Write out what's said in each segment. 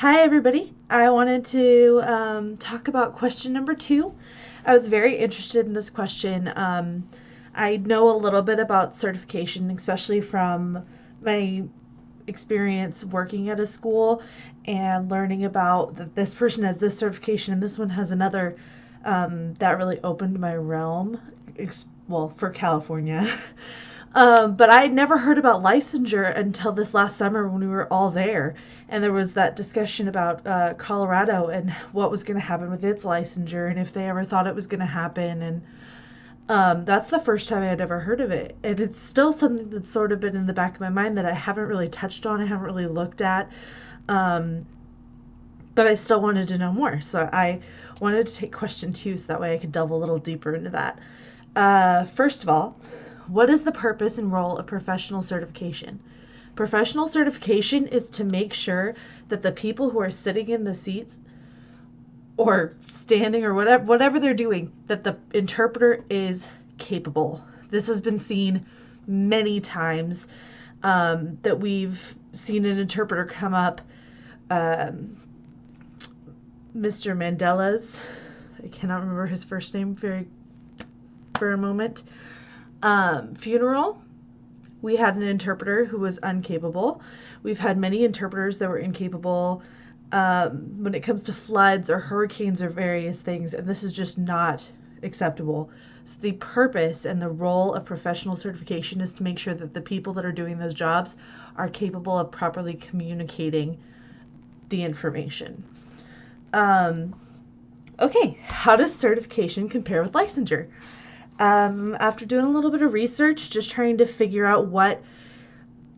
Hi, everybody. I wanted to talk about question number 2. I was very interested in this question. I know a little bit about certification, especially from my experience working at a school and learning about that this person has this certification and this one has another. That really opened my realm, well, for California. But I had never heard about licensure until this last summer when we were all there. And there was that discussion about Colorado and what was going to happen with its licensure and if they ever thought it was going to happen. And that's the first time I had ever heard of it. And it's still something that's sort of been in the back of my mind that I haven't really touched on, I haven't really looked at. Um, but I still wanted to know more. So I wanted to take question 2 so that way I could delve a little deeper into that. First of all, what is the purpose and role of professional certification? Professional certification is to make sure that the people who are sitting in the seats or standing or whatever they're doing, that the interpreter is capable. This has been seen many times, that we've seen an interpreter come up. Mr. Mandela's, I cannot remember his first name for a moment, funeral, we had an interpreter who was incapable. We've had many interpreters that were incapable when it comes to floods or hurricanes or various things, and this is just not acceptable. So the purpose and the role of professional certification is to make sure that the people that are doing those jobs are capable of properly communicating the information. Okay, how does certification compare with licensure? After doing a little bit of research, just trying to figure out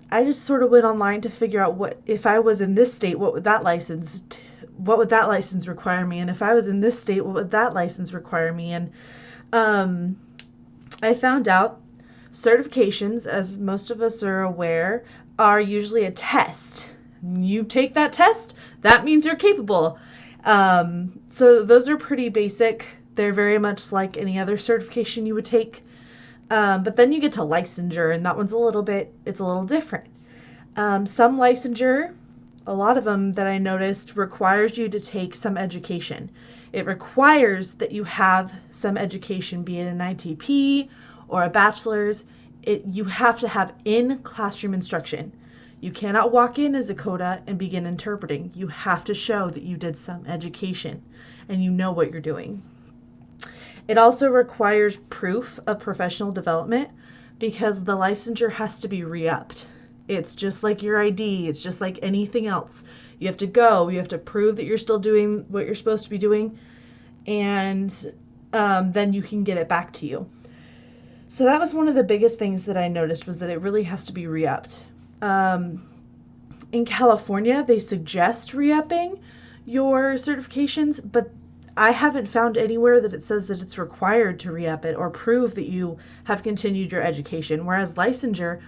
I just sort of went online to figure out what, if I was in this state, what would that license require me? And if I was in this state, what would that license require me? And I found out certifications, as most of us are aware, are usually a test. You take that test, that means you're capable. So those are pretty basic. They're very much like any other certification you would take. But then you get to licensure, and that one's a little different. Some licensure, a lot of them that I noticed, requires you to take some education. It requires that you have some education, be it an ITP or a bachelor's. You have to have in-classroom instruction. You cannot walk in as a CODA and begin interpreting. You have to show that you did some education and you know what you're doing. It also requires proof of professional development because the licensure has to be re-upped. It's just like your ID. It's just like anything else. You have to prove that you're still doing what you're supposed to be doing, and then you can get it back to you. So that was one of the biggest things that I noticed, was that it really has to be re-upped. In California, they suggest re-upping your certifications, but I haven't found anywhere that it says that it's required to re-up it or prove that you have continued your education, whereas licensure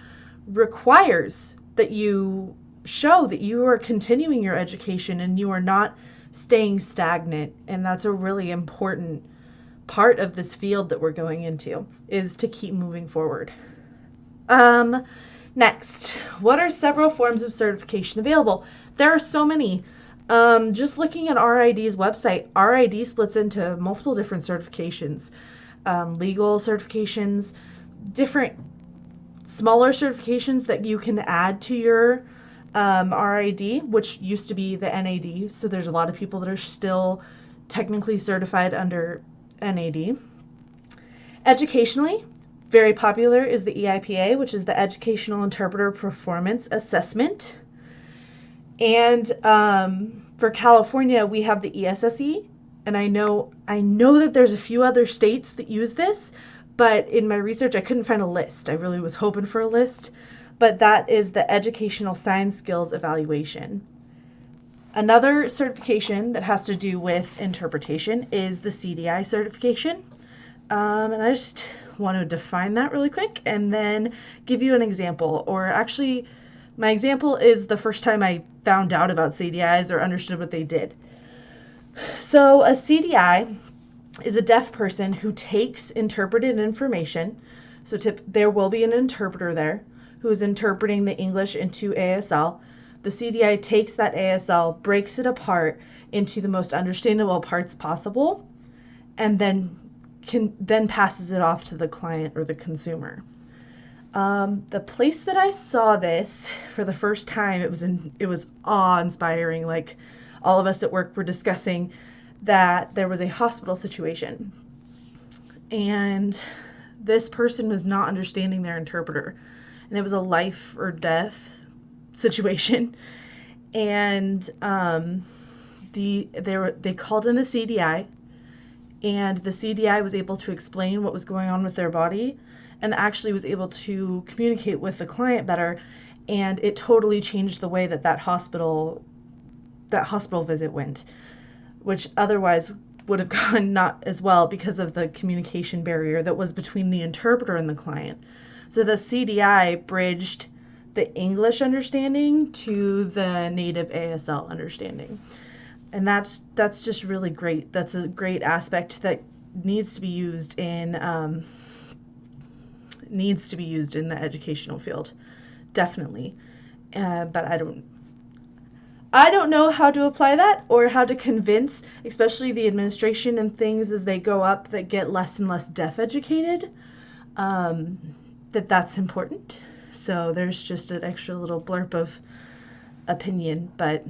requires that you show that you are continuing your education and you are not staying stagnant. And that's a really important part of this field that we're going into, is to keep moving forward. Next, what are several forms of certification available? There are so many. Just looking at RID's website, RID splits into multiple different certifications, legal certifications, different smaller certifications that you can add to your RID, which used to be the NAD. So there's a lot of people that are still technically certified under NAD. Educationally, very popular is the EIPA, which is the Educational Interpreter Performance Assessment. And for California, we have the ESSE, and I know that there's a few other states that use this, but in my research, I couldn't find a list. I really was hoping for a list, but that is the Educational Science Skills Evaluation. Another certification that has to do with interpretation is the CDI certification. And I just want to define that really quick and then give you an example. Or actually, my example is the first time I found out about CDIs or understood what they did. So a CDI is a deaf person who takes interpreted information. So there will be an interpreter there who is interpreting the English into ASL. the CDI takes that ASL, breaks it apart into the most understandable parts possible, and then passes it off to the client or the consumer. The place that I saw this for the first time, it was awe-inspiring. Like, all of us at work were discussing that there was a hospital situation, and this person was not understanding their interpreter, and it was a life or death situation. And they called in a CDI, and the CDI was able to explain what was going on with their body, and actually was able to communicate with the client better, and it totally changed the way that hospital visit went, which otherwise would have gone not as well because of the communication barrier that was between the interpreter and the client. So the CDI bridged the English understanding to the native ASL understanding. And that's just really great. That's a great aspect that needs to be used in the educational field, definitely. But I don't know how to apply that or how to convince, especially the administration and things as they go up that get less and less deaf educated, that's important. So there's just an extra little blurb of opinion, but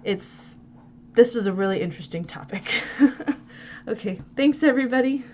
this was a really interesting topic. Okay, thanks everybody.